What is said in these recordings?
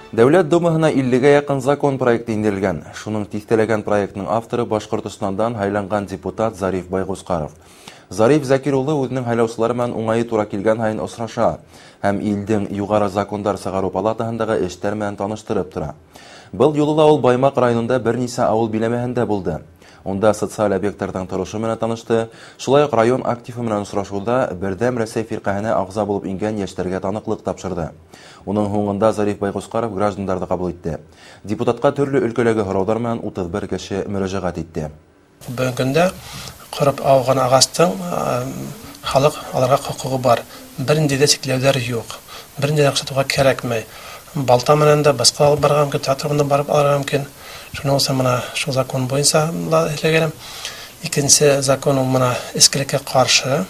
Дәүләт Думаһына 50-гә якын закон проекты индерелгән. Шуның тиҫтәләгән проектның авторы Башкортостандан һайланган депутат Зариф Байгускаров. Зариф Закир улы үзенең һайлаучылары белән уңайы тура килгән һайын осраша һәм илдең югары закондар сыгару палатаһындагы эшләр белән таныштырып тора. Был юлы да ул Баймак районында бернисә авыл биләмәһендә булды. Онда социаль объектлардан торышы менән танышты. Шулай ук район активы менән осрашуда Бердәм Рәсәй фиркаһенә агза булып ингән яшьләргә таныклык тапшырды. Уның һуңында Зариф Байгускаров граждандарды кабул итте. Депутатка төрле өлкәләге һораулар менән 31 кеше мөрәҗәгать итте. Бүгенге көндә корып ауган агастың халык аларга хокугы бар. Бернинди дә чикләүләр юк. Бернинди дә акчатуга кирәкмәй. Балта менән дә баска алып барырга мөмкин, театрында барып алырга мөмкин. Шуның өчен менә шул закон буенча эшләгәнем. Икенче закон ул менә эскелеккә каршы.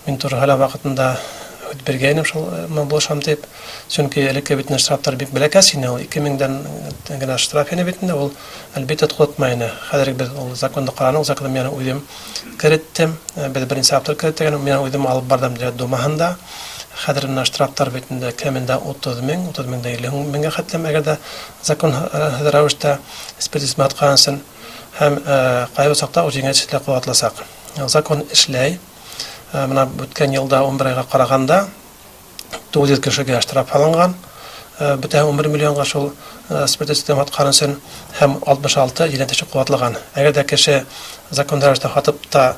Мин туры һәлә вакытында бергәйнем шул булышам дип. Чөнки элекке бит штрафтар бик бәләкәс ине, ул 2000-дән генә штраф ине бит инде, ул әлбәттә тотмайны. Хәзерге без ул законда каранык, законда мен үзем киреттем, без беренче автор киреттегән, мен үзем алып бардым дигән Думаһында. Хәзер менә штрафтар бит инде кемендә 30 мең, 30 меңдә 50 меңгә хәтлем, әгәр дә закон хәзер рәвештә экспертиза аткансын һәм кайбер сакта җиңелчелекләр куатласак. Закон эшләй. Менә үткән елда 11 айга караганда 900 кешегә штраф алынган. Бөтен 11 миллионга шул экспертиза аткансын һәм 66 җиңелчелек куатлаган. Әгәр дә кеше законда рәвештә хатып та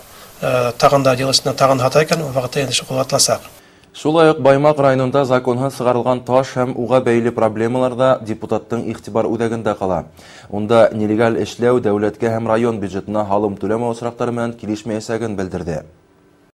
тагында җылышына тагын хата икән, ул вакытта инде шул куатласак. Шулай ук Баймак районында законһыз сыгарылган таш һәм уга бәйле проблемаларда депутаттың игътибар үдәгендә кала. Унда нелегал эшләү дәүләткә һәм район бюджетына һалым түләмәү очраклары белән килешмәячәген белдерде.